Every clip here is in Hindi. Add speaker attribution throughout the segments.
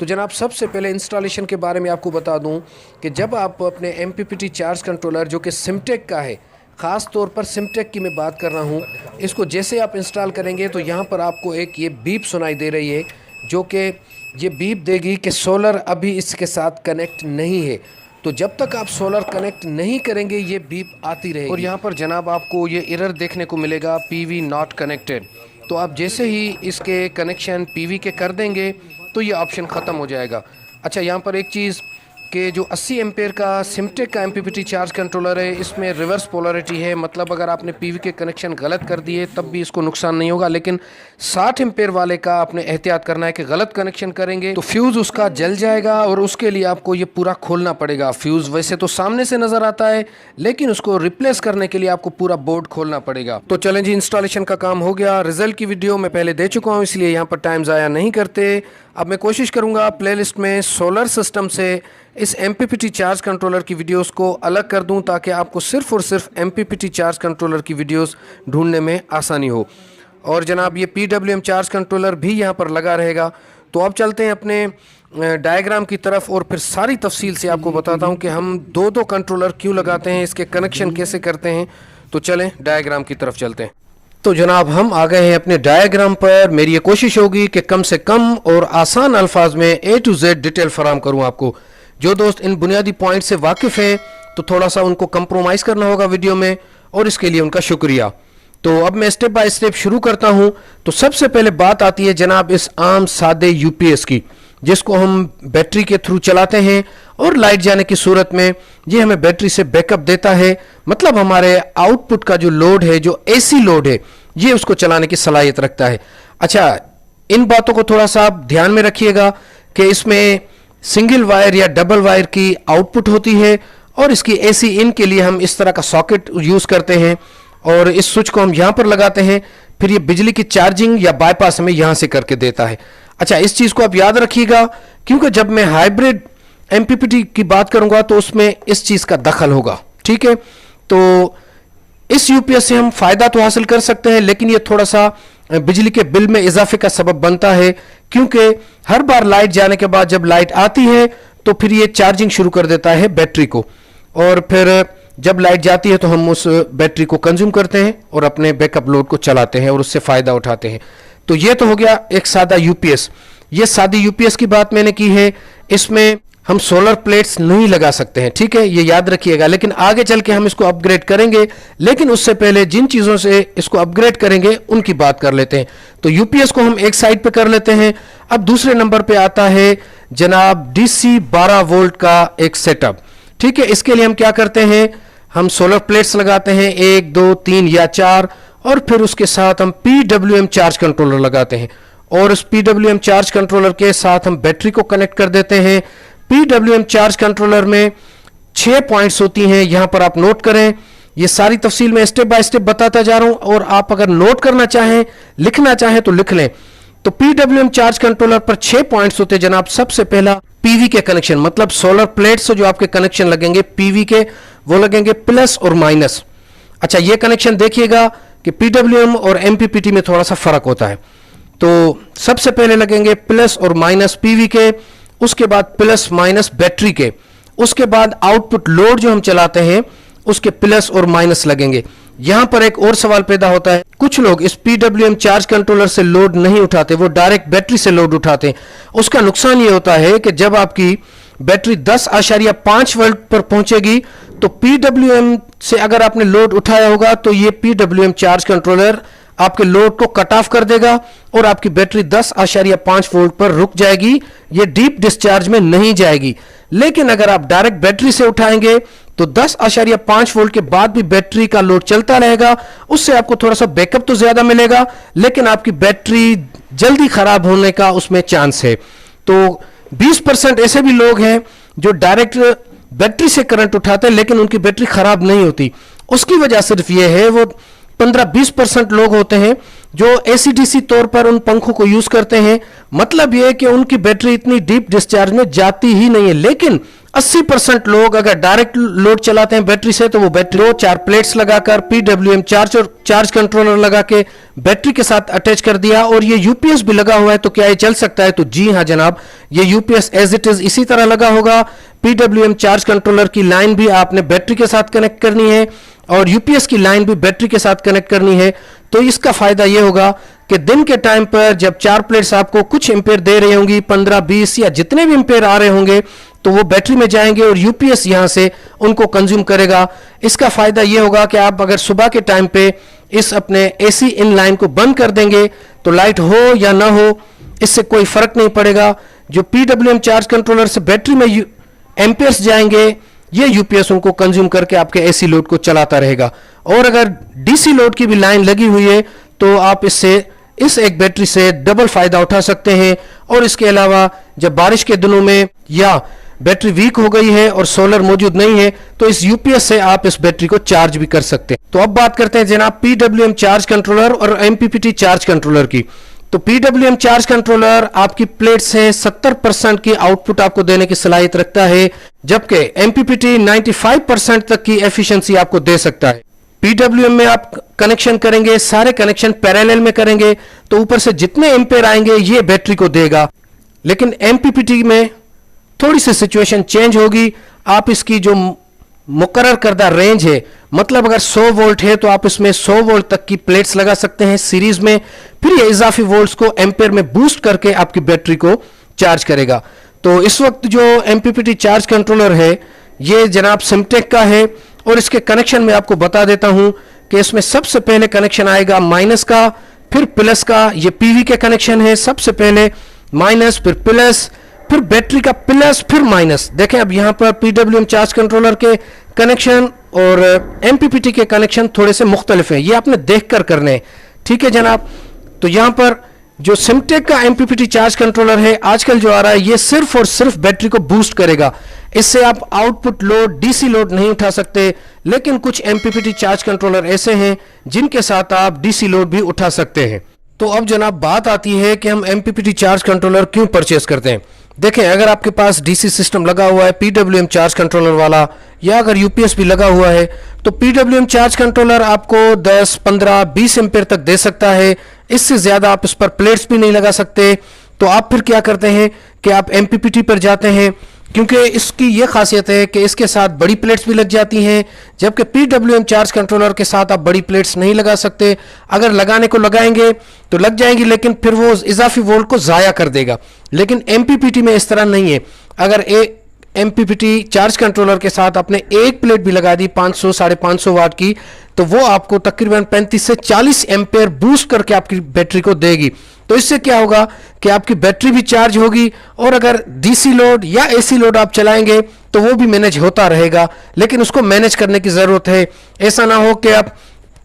Speaker 1: तो जनाब सबसे पहले इंस्टॉलेशन के बारे में आपको बता दूं कि जब आप अपने MPPT चार्ज कंट्रोलर जो कि सिमटेक का है, ख़ास तौर पर सिमटेक की मैं बात कर रहा हूं, इसको जैसे आप इंस्टॉल करेंगे तो यहाँ पर आपको एक ये बीप सुनाई दे रही है, जो कि ये बीप देगी कि सोलर अभी इसके साथ कनेक्ट नहीं है। तो जब तक आप सोलर कनेक्ट नहीं करेंगे ये बीप आती रहेगी। और यहाँ पर जनाब आपको ये एरर देखने को मिलेगा, PV नॉट कनेक्टेड। तो आप जैसे ही इसके कनेक्शन PV के कर देंगे तो ये ऑप्शन ख़त्म हो जाएगा। अच्छा, यहाँ पर एक चीज़ कि जो 80 एम्पेयर का सिमटेक का MPPT चार्ज कंट्रोलर है, इसमें रिवर्स पोलरिटी है, मतलब अगर आपने PV के कनेक्शन गलत कर दिए तब भी इसको नुकसान नहीं होगा, लेकिन 60 एम्पेयर वाले का आपने एहतियात करना है कि गलत कनेक्शन करेंगे तो फ्यूज़ उसका जल जाएगा और उसके लिए आपको ये पूरा खोलना पड़ेगा। फ्यूज़ वैसे तो सामने से नज़र आता है, लेकिन उसको रिप्लेस करने के लिए आपको पूरा बोर्ड खोलना पड़ेगा। तो चलें जी, इंस्टॉलेशन का काम हो गया। रिजल्ट की वीडियो मैं पहले दे चुका हूँ, इसलिए यहाँ पर टाइम ज़ाया नहीं करते। अब मैं कोशिश करूँगा प्लेलिस्ट में सोलर सिस्टम से इस MPPT चार्ज कंट्रोलर की वीडियोस को अलग कर दूं, ताकि आपको सिर्फ़ और सिर्फ MPPT चार्ज कंट्रोलर की वीडियोस ढूंढने में आसानी हो। और जनाब ये PWM चार्ज कंट्रोलर भी यहाँ पर लगा रहेगा। तो अब चलते हैं अपने डायग्राम की तरफ और फिर सारी तफसील से आपको बताता हूँ कि हम दो कंट्रोलर क्यों लगाते हैं, इसके कनेक्शन कैसे करते हैं। तो चलें डायग्राम की तरफ चलते हैं। तो जनाब हम आ गए हैं अपने डायग्राम पर। मेरी ये कोशिश होगी कि कम से कम और आसान अल्फाज में A to Z डिटेल फराम करूँ आपको। जो दोस्त इन बुनियादी पॉइंट से वाकिफ़ हैं तो थोड़ा सा उनको कंप्रोमाइज़ करना होगा वीडियो में, और इसके लिए उनका शुक्रिया। तो अब मैं स्टेप बाय स्टेप शुरू करता हूं। तो सबसे पहले बात आती है जनाब इस आम सादे UPS की, जिसको हम बैटरी के थ्रू चलाते हैं और लाइट जाने की सूरत में ये हमें बैटरी से बैकअप देता है। मतलब हमारे आउटपुट का जो लोड है, जो AC लोड है, ये उसको चलाने की सलाहियत रखता है। अच्छा, इन बातों को थोड़ा सा आप ध्यान में रखिएगा कि इसमें सिंगल वायर या डबल वायर की आउटपुट होती है, और इसकी AC इन के लिए हम इस तरह का सॉकेट यूज़ करते हैं, और इस स्विच को हम यहाँ पर लगाते हैं। फिर ये बिजली की चार्जिंग या बाईपास हमें यहाँ से करके देता है। अच्छा, इस चीज़ को आप याद रखिएगा, क्योंकि जब मैं हाइब्रिड MPPT की बात करूँगा तो उसमें इस चीज़ का दखल होगा। ठीक है, तो इस UPS से हम फ़ायदा तो हासिल कर सकते हैं, लेकिन ये थोड़ा सा बिजली के बिल में इजाफे का सबब बनता है, क्योंकि हर बार लाइट जाने के बाद जब लाइट आती है तो फिर ये चार्जिंग शुरू कर देता है बैटरी को, और फिर जब लाइट जाती है तो हम उस बैटरी को कंज्यूम करते हैं और अपने बैकअप लोड को चलाते हैं और उससे फ़ायदा उठाते हैं। तो ये तो हो गया एक सादा UPS। ये सादी UPS की बात मैंने की है, इसमें हम सोलर प्लेट्स नहीं लगा सकते हैं, ठीक है, ये याद रखिएगा। लेकिन आगे चल के हम इसको अपग्रेड करेंगे, लेकिन उससे पहले जिन चीज़ों से इसको अपग्रेड करेंगे उनकी बात कर लेते हैं। तो UPS को हम एक साइड पे कर लेते हैं। अब दूसरे नंबर पे आता है जनाब DC 12 वोल्ट का एक सेटअप। ठीक है, इसके लिए हम क्या करते हैं, हम सोलर प्लेट्स लगाते हैं 1, 2, 3 या 4, और फिर उसके साथ हम PWM चार्ज कंट्रोलर लगाते हैं, और उस PWM चार्ज कंट्रोलर के साथ हम बैटरी को कनेक्ट कर देते हैं। PWM चार्ज कंट्रोलर में 6 पॉइंट्स होती हैं, यहां पर आप नोट करें। ये सारी तफसील में स्टेप बाय स्टेप बताता जा रहा हूं, और आप अगर नोट करना चाहें, लिखना चाहें तो लिख लें। तो PWM चार्ज कंट्रोलर पर 6 पॉइंट्स होते हैं जनाब। सबसे पहला PV के कनेक्शन, मतलब सोलर प्लेट से जो आपके कनेक्शन लगेंगे PV के, वो लगेंगे प्लस और माइनस। अच्छा, ये कनेक्शन देखिएगा कि PWM और MPPT में थोड़ा सा फर्क होता है। तो सबसे पहले लगेंगे प्लस और माइनस PV के, उसके बाद प्लस माइनस बैटरी के, उसके बाद आउटपुट लोड जो हम चलाते हैं उसके प्लस और माइनस लगेंगे। यहां पर एक और सवाल पैदा होता है, कुछ लोग इस PWM चार्ज कंट्रोलर से लोड नहीं उठाते, वो डायरेक्ट बैटरी से लोड उठाते हैं। उसका नुकसान ये होता है कि जब आपकी बैटरी 10.5 वोल्ट पर पहुंचेगी तो PWM से अगर आपने लोड उठाया होगा तो ये PWM चार्ज कंट्रोलर आपके लोड को कट ऑफ कर देगा और आपकी बैटरी 10.5 वोल्ट पर रुक जाएगी, ये डीप डिस्चार्ज में नहीं जाएगी। लेकिन अगर आप डायरेक्ट बैटरी से उठाएंगे तो 10.5 वोल्ट के बाद भी बैटरी का लोड चलता रहेगा। उससे आपको थोड़ा सा बैकअप तो ज्यादा मिलेगा, लेकिन आपकी बैटरी जल्दी खराब होने का उसमें चांस है। तो 20% ऐसे भी लोग हैं जो डायरेक्ट बैटरी से करंट उठाते हैं, लेकिन उनकी बैटरी खराब नहीं होती। उसकी वजह सिर्फ यह है, वो 15-20% लोग होते हैं जो AC/DC तौर पर उन पंखों को यूज करते हैं। मतलब यह है कि उनकी बैटरी इतनी डीप डिस्चार्ज में जाती ही नहीं है, लेकिन 80% लोग अगर डायरेक्ट लोड चलाते हैं बैटरी से, तो वो बैटरी 4 प्लेट्स लगाकर PWM चार्ज कंट्रोलर लगा के बैटरी के साथ अटैच कर दिया और ये यूपीएस भी लगा हुआ है, तो क्या ये चल सकता है? तो जी हाँ जनाब, ये यूपीएस एज इट इज इसी तरह लगा होगा। PWM चार्ज कंट्रोलर की लाइन भी आपने बैटरी के साथ कनेक्ट करनी है और यूपीएस की लाइन भी बैटरी के साथ कनेक्ट करनी है। तो इसका फायदा यह होगा कि दिन के टाइम पर जब 4 प्लेट्स आपको कुछ एम्पेयर दे रही होंगी, 15, 20 या जितने भी एम्पेयर आ रहे होंगे, तो वो बैटरी में जाएंगे और यूपीएस यहां से उनको कंज्यूम करेगा। इसका फायदा यह होगा कि आप अगर सुबह के टाइम पे इस अपने एसी इन लाइन को बंद कर देंगे तो लाइट हो या ना हो, इससे कोई फर्क नहीं पड़ेगा। जो PWM चार्ज कंट्रोलर से बैटरी में एम्पेयर्स जाएंगे, ये यूपीएस उनको कंज्यूम करके आपके एसी लोड को चलाता रहेगा। और अगर डीसी लोड की भी लाइन लगी हुई है तो आप इस एक बैटरी से डबल फायदा उठा सकते हैं। और इसके अलावा जब बारिश के दिनों में या बैटरी वीक हो गई है और सोलर मौजूद नहीं है, तो इस यूपीएस से आप इस बैटरी को चार्ज भी कर सकते हैं। तो अब बात करते हैं जनाब PWM चार्ज कंट्रोलर और MPPT चार्ज कंट्रोलर की। तो PWM चार्ज कंट्रोलर आपकी प्लेट से 70% की आउटपुट आपको देने की सलाहियत रखता है, जबकि MPPT 95% तक की एफिशिएंसी आपको दे सकता है। PWM में आप कनेक्शन करेंगे, सारे कनेक्शन पैरेलल में करेंगे, तो ऊपर से जितने एम्पेयर आएंगे ये बैटरी को देगा। लेकिन MPPT में थोड़ी सी सिचुएशन चेंज होगी। आप इसकी जो मुकर्रर करदा रेंज है, मतलब अगर 100 वोल्ट है तो आप इसमें 100 वोल्ट तक की प्लेट्स लगा सकते हैं सीरीज में, फिर ये इजाफी वोल्ट्स को एम्पेयर में बूस्ट करके आपकी बैटरी को चार्ज करेगा। तो इस वक्त जो MPPT चार्ज कंट्रोलर है ये जनाब सिमटेक का है और इसके कनेक्शन में आपको बता देता हूं कि इसमें सबसे पहले कनेक्शन आएगा माइनस का, फिर प्लस का। ये पीवी के कनेक्शन है, सबसे पहले माइनस, फिर प्लस, फिर बैटरी का प्लस, फिर माइनस। देखें अब यहां पर PWM चार्ज कंट्रोलर के कनेक्शन और MPPT के कनेक्शन थोड़े से मुख्तलिफ हैं, ये आपने देखकर करने हैं, ठीक है जनाब। तो यहां पर जो सिमटेक का MPPT चार्ज कंट्रोलर है आजकल जो आ रहा है, ये सिर्फ और सिर्फ बैटरी को बूस्ट करेगा। इससे आप आउटपुट लोड, डीसी लोड नहीं उठा सकते, लेकिन कुछ MPPT चार्ज कंट्रोलर ऐसे हैं जिनके साथ आप डीसी लोड भी उठा सकते हैं। तो अब जनाब बात आती है कि हम MPPT चार्ज कंट्रोलर क्यों परचेस करते हैं। देखें, अगर आपके पास डीसी सिस्टम लगा हुआ है PWM चार्ज कंट्रोलर वाला, या अगर यूपीएस भी लगा हुआ है, तो PWM चार्ज कंट्रोलर आपको 10, 15, 20 एम्पेयर तक दे सकता है। इससे ज्यादा आप इस पर प्लेट्स भी नहीं लगा सकते। तो आप फिर क्या करते हैं कि आप MPPT पर जाते हैं, क्योंकि इसकी यह खासियत है कि इसके साथ बड़ी प्लेट्स भी लग जाती हैं, जबकि PWM चार्ज कंट्रोलर के साथ आप बड़ी प्लेट्स नहीं लगा सकते। अगर लगाने को लगाएंगे तो लग जाएंगी, लेकिन फिर वो इजाफी वोल्ट को ज़ाया कर देगा। लेकिन MPPT में इस तरह नहीं है। अगर MPPT चार्ज कंट्रोलर के साथ आपने एक प्लेट भी लगा दी 500, 550 वाट की, तो वो आपको तकरीबन 35 से 40 एम्पेयर बूस्ट करके आपकी बैटरी को देगी। तो इससे क्या होगा कि आपकी बैटरी भी चार्ज होगी और अगर डीसी लोड या एसी लोड आप चलाएंगे तो वो भी मैनेज होता रहेगा, लेकिन उसको मैनेज करने की ज़रूरत है। ऐसा ना हो कि आप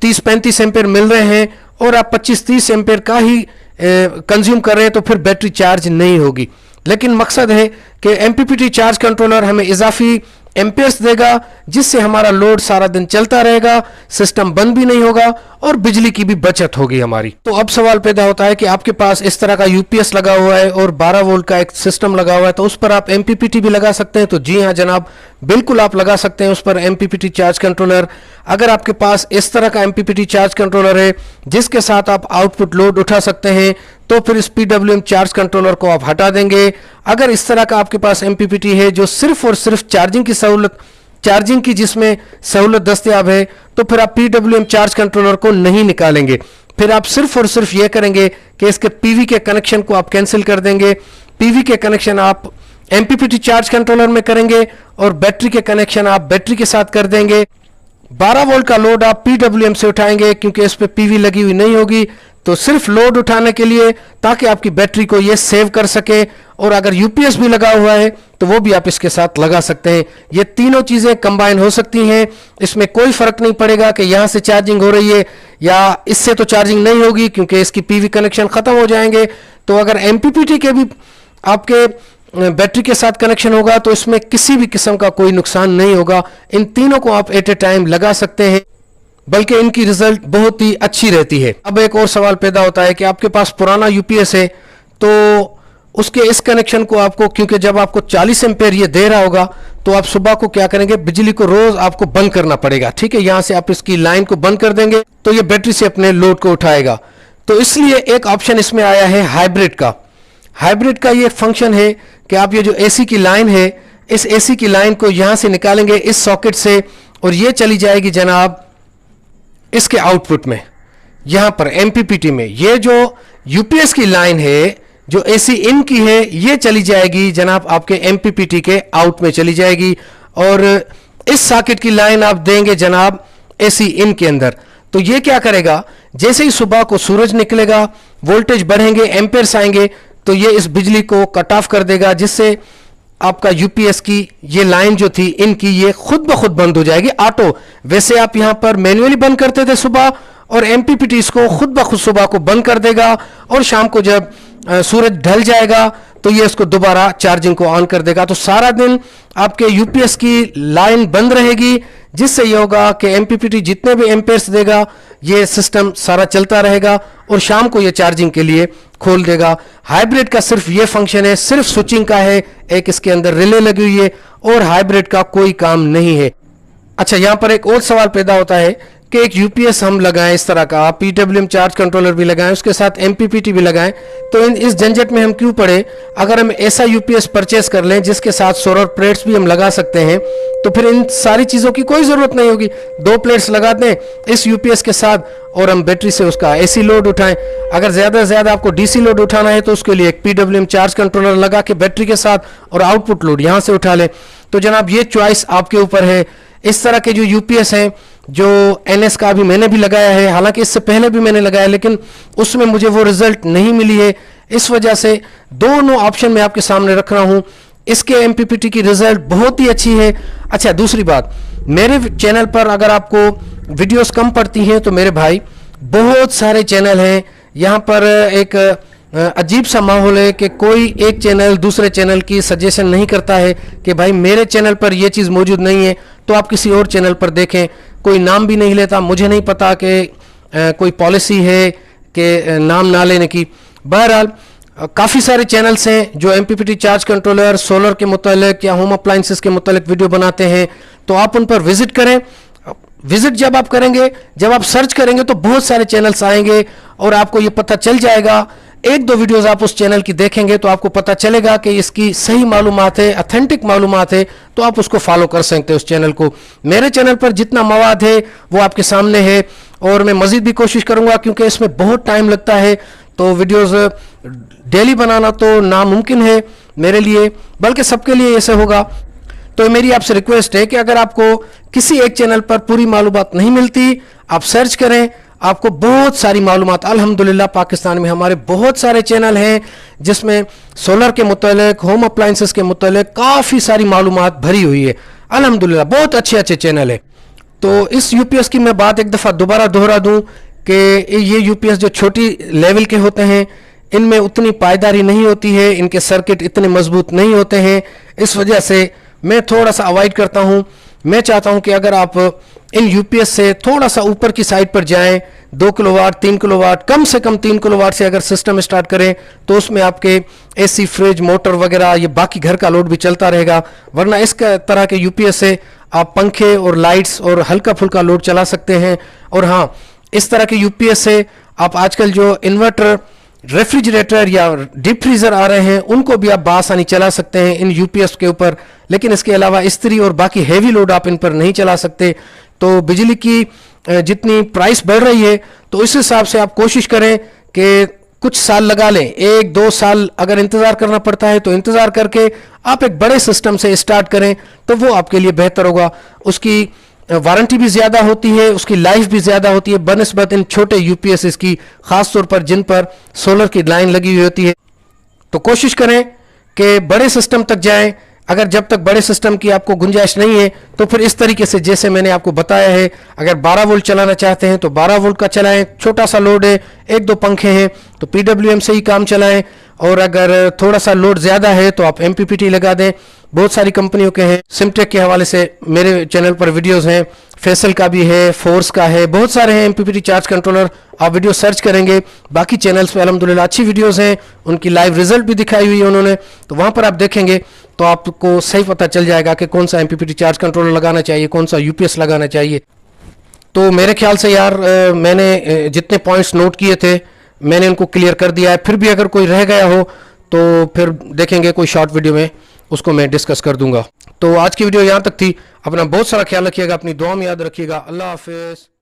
Speaker 1: 30-35 एम्पेयर मिल रहे हैं और आप 25-30 एम्पेयर का ही कंज्यूम कर रहे हैं, तो फिर बैटरी चार्ज नहीं होगी। लेकिन मकसद है कि MPPT चार्ज कंट्रोलर हमें इजाफी एम्पेयर्स देगा, जिससे हमारा लोड सारा दिन चलता रहेगा, सिस्टम बंद भी नहीं होगा और बिजली की भी बचत होगी हमारी। तो अब सवाल पैदा होता है कि आपके पास इस तरह का यूपीएस लगा हुआ है और 12 वोल्ट का एक सिस्टम लगा हुआ है, तो उस पर आप MPPT भी लगा सकते हैं। तो जी हाँ जनाब, बिल्कुल आप लगा सकते हैं उस पर MPPT चार्ज कंट्रोलर। अगर आपके पास इस तरह का MPPT चार्ज कंट्रोलर है जिसके साथ आप आउटपुट लोड उठा सकते हैं, तो फिर इस PWM चार्ज कंट्रोलर को आप हटा देंगे। अगर इस तरह का आपके पास MPPT है जो सिर्फ और सिर्फ चार्जिंग की जिसमें सहूलत दस्तयाब है, तो फिर आप PWM चार्ज कंट्रोलर को नहीं निकालेंगे। फिर आप सिर्फ और सिर्फ ये करेंगे कि इसके PV के कनेक्शन को आप कैंसिल कर देंगे। PV के कनेक्शन आप MPPT चार्ज कंट्रोलर में करेंगे और बैटरी के कनेक्शन आप बैटरी के साथ कर देंगे। 12 वोल्ट का लोड आप PWM से उठाएंगे, क्योंकि इस पे PV लगी हुई नहीं होगी, तो सिर्फ लोड उठाने के लिए, ताकि आपकी बैटरी को ये सेव कर सके। और अगर यूपीएस भी लगा हुआ है तो वो भी आप इसके साथ लगा सकते हैं। ये तीनों चीज़ें कंबाइन हो सकती हैं, इसमें कोई फ़र्क नहीं पड़ेगा कि यहाँ से चार्जिंग हो रही है या इससे तो चार्जिंग नहीं होगी, क्योंकि इसकी PV कनेक्शन ख़त्म हो जाएंगे। तो अगर MPPT के भी आपके बैटरी के साथ कनेक्शन होगा तो इसमें किसी भी किस्म का कोई नुकसान नहीं होगा। इन तीनों को आप एट ए टाइम लगा सकते हैं, बल्कि इनकी रिजल्ट बहुत ही अच्छी रहती है। अब एक और सवाल पैदा होता है कि आपके पास पुराना यूपीएस है, तो उसके इस कनेक्शन को आपको, क्योंकि जब आपको 40 एम्पेयर ये दे रहा होगा तो आप सुबह को क्या करेंगे, बिजली को रोज आपको बंद करना पड़ेगा, ठीक है। यहां से आप इसकी लाइन को बंद कर देंगे तो ये बैटरी से अपने लोड को उठाएगा। तो इसलिए एक ऑप्शन इसमें आया है हाइब्रिड का। हाइब्रिड का ये फंक्शन है कि आप ये जो एसी की लाइन है, इस एसी की लाइन को यहां से निकालेंगे इस सॉकेट से, और ये चली जाएगी जनाब इसके आउटपुट में, यहां पर एमपीपीटी में। ये जो यूपीएस की लाइन है जो एसी इन की है, ये चली जाएगी जनाब आपके एमपीपीटी के आउट में चली जाएगी, और इस सॉकेट की लाइन आप देंगे जनाब एसी इन के अंदर। तो ये क्या करेगा, जैसे ही सुबह को सूरज निकलेगा, वोल्टेज बढ़ेंगे, एम्पेयर्स आएंगे, तो ये इस बिजली को कट ऑफ कर देगा, जिससे आपका यूपीएस की ये लाइन जो थी इनकी, ये खुद ब खुद बंद हो जाएगी ऑटो। वैसे आप यहां पर मैन्युअली बंद करते थे सुबह, और एमपीपीटी इसको खुद ब खुद सुबह को बंद कर देगा, और शाम को जब सूरज ढल जाएगा तो ये इसको दोबारा चार्जिंग को ऑन कर देगा। तो सारा दिन आपके यूपीएस की लाइन बंद रहेगी, जिससे ये होगा कि एमपीपीटी जितने भी एम्पेयर्स देगा ये सिस्टम सारा चलता रहेगा, और शाम को ये चार्जिंग के लिए खोल देगा। हाइब्रिड का सिर्फ ये फंक्शन है, सिर्फ स्विचिंग का है, एक इसके अंदर रिले लगी हुई है, और हाइब्रिड का कोई काम नहीं है। अच्छा, यहां पर एक और सवाल पैदा होता है कि एक यूपीएस हम लगाएं इस तरह का, पीडब्ल्यूएम चार्ज कंट्रोलर भी लगाएं, उसके साथ एमपीपीटी भी लगाएं, तो इस झंझट में हम क्यों पड़े। अगर हम ऐसा यूपीएस परचेस कर लें जिसके साथ सोलर प्लेट्स भी हम लगा सकते हैं, तो फिर इन सारी चीज़ों की कोई ज़रूरत नहीं होगी। 2 प्लेट्स लगा दें इस यूपीएस के साथ, और हम बैटरी से उसका एसी लोड उठाएं। अगर ज़्यादा से ज़्यादा आपको डीसी लोड उठाना है तो उसके लिए एक पीडब्ल्यूएम चार्ज कंट्रोलर लगा के बैटरी के साथ, और आउटपुट लोड यहाँ से उठा लें। तो जनाब ये चॉइस आपके ऊपर है। इस तरह के जो यूपीएस हैं, जो एनएस का भी मैंने भी लगाया है, हालांकि इससे पहले भी मैंने लगाया, लेकिन उसमें मुझे वो रिजल्ट नहीं मिली है। इस वजह से दोनों ऑप्शन मैं आपके सामने रख रहा हूं। इसके एमपीपीटी की रिजल्ट बहुत ही अच्छी है। अच्छा, दूसरी बात, मेरे चैनल पर अगर आपको वीडियोस कम पड़ती हैं तो मेरे भाई बहुत सारे चैनल हैं। यहाँ पर एक अजीब सा माहौल है कि कोई एक चैनल दूसरे चैनल की सजेशन नहीं करता है कि भाई मेरे चैनल पर यह चीज़ मौजूद नहीं है तो आप किसी और चैनल पर देखें। कोई नाम भी नहीं लेता, मुझे नहीं पता कि कोई पॉलिसी है कि नाम ना लेने की। बहरहाल काफ़ी सारे चैनल्स हैं जो एमपीपीटी चार्ज कंट्रोलर, सोलर के मुतालिक या होम अप्लाइंसेस के मुतालिक वीडियो बनाते हैं, तो आप उन पर विजिट करें। विजिट जब आप करेंगे, जब आप सर्च करेंगे तो बहुत सारे चैनल्स आएंगे और आपको ये पता चल जाएगा। 1-2 वीडियोस आप उस चैनल की देखेंगे तो आपको पता चलेगा कि इसकी सही मालूमात है, ऑथेंटिक मालूमात है, तो आप उसको फॉलो कर सकते हैं उस चैनल को। मेरे चैनल पर जितना मवाद है वो आपके सामने है, और मैं मज़ीद भी कोशिश करूंगा, क्योंकि इसमें बहुत टाइम लगता है, तो वीडियोस डेली बनाना तो नामुमकिन है मेरे लिए, बल्कि सबके लिए ऐसे होगा। तो मेरी आपसे रिक्वेस्ट है कि अगर आपको किसी एक चैनल पर पूरी मालूमात नहीं मिलती, आप सर्च करें, आपको बहुत सारी मालूमात। अल्हम्दुलिल्लाह पाकिस्तान में हमारे बहुत सारे चैनल हैं जिसमें सोलर के मुतालिक, होम अप्लाइंसेस के मुतालिक काफ़ी सारी मालूमात भरी हुई है। अल्हम्दुलिल्लाह बहुत अच्छे अच्छे चैनल है। तो इस यूपीएस की मैं बात एक दफ़ा दोबारा दोहरा दूं कि ये यूपीएस जो छोटी लेवल के होते हैं, इनमें उतनी पायदारी नहीं होती है, इनके सर्किट इतने मजबूत नहीं होते हैं। इस वजह से मैं थोड़ा सा अवॉइड करता हूँ। मैं चाहता हूँ कि अगर आप इन यूपीएस से थोड़ा सा ऊपर की साइड पर जाएं, 2 किलोवाट, 3 किलोवाट, कम से कम 3 किलोवाट से अगर सिस्टम स्टार्ट करें तो उसमें आपके एसी, फ्रिज, मोटर वगैरह, ये बाकी घर का लोड भी चलता रहेगा। वरना इस तरह के यूपीएस से आप पंखे और लाइट्स और हल्का फुल्का लोड चला सकते हैं। और हाँ, इस तरह के यूपीएस से आप आजकल जो इन्वर्टर, रेफ्रिजरेटर या डीप फ्रीजर आ रहे हैं, उनको भी आप बासानी चला सकते हैं इन यूपीएस के ऊपर। लेकिन इसके अलावा इस्त्री और बाकी हैवी लोड आप इन पर नहीं चला सकते। तो बिजली की जितनी प्राइस बढ़ रही है, तो इस हिसाब से आप कोशिश करें कि कुछ साल लगा लें। 1-2 साल अगर इंतज़ार करना पड़ता है तो इंतज़ार करके आप एक बड़े सिस्टम से स्टार्ट करें, तो वो आपके लिए बेहतर होगा। उसकी वारंटी भी ज़्यादा होती है, उसकी लाइफ भी ज़्यादा होती है बनस्बत इन छोटे यूपीएस की, ख़ास तौर पर जिन पर सोलर की लाइन लगी हुई होती है। तो कोशिश करें कि बड़े सिस्टम तक जाएं। अगर जब तक बड़े सिस्टम की आपको गुंजाइश नहीं है तो फिर इस तरीके से जैसे मैंने आपको बताया है, अगर 12 वोल्ट चलाना चाहते हैं तो 12 वोल्ट का चलाएं। छोटा सा लोड है, 1-2 पंखे हैं तो पीडब्ल्यूएम से ही काम चलाएं। और अगर थोड़ा सा लोड ज़्यादा है तो आप MPPT लगा दें। बहुत सारी कंपनियों के हैं, सिमटेक के हवाले से मेरे चैनल पर वीडियोस हैं, फैसल का भी है, फोर्स का है, बहुत सारे हैं MPPT चार्ज कंट्रोलर। आप वीडियो सर्च करेंगे, बाकी चैनल्स पे अल्हम्दुलिल्लाह अच्छी वीडियोस हैं, उनकी लाइव रिजल्ट भी दिखाई हुई है उन्होंने, तो वहाँ पर आप देखेंगे तो आपको सही पता चल जाएगा कि कौन सा MPPT चार्ज कंट्रोलर लगाना चाहिए, कौन सा UPS लगाना चाहिए। तो मेरे ख्याल से यार मैंने जितने पॉइंट्स नोट किए थे मैंने उनको क्लियर कर दिया है। फिर भी अगर कोई रह गया हो तो फिर देखेंगे कोई शॉर्ट वीडियो में उसको मैं डिस्कस कर दूंगा। तो आज की वीडियो यहाँ तक थी। अपना बहुत सारा ख्याल रखिएगा, अपनी दुआ में याद रखिएगा। अल्लाह हाफिज़।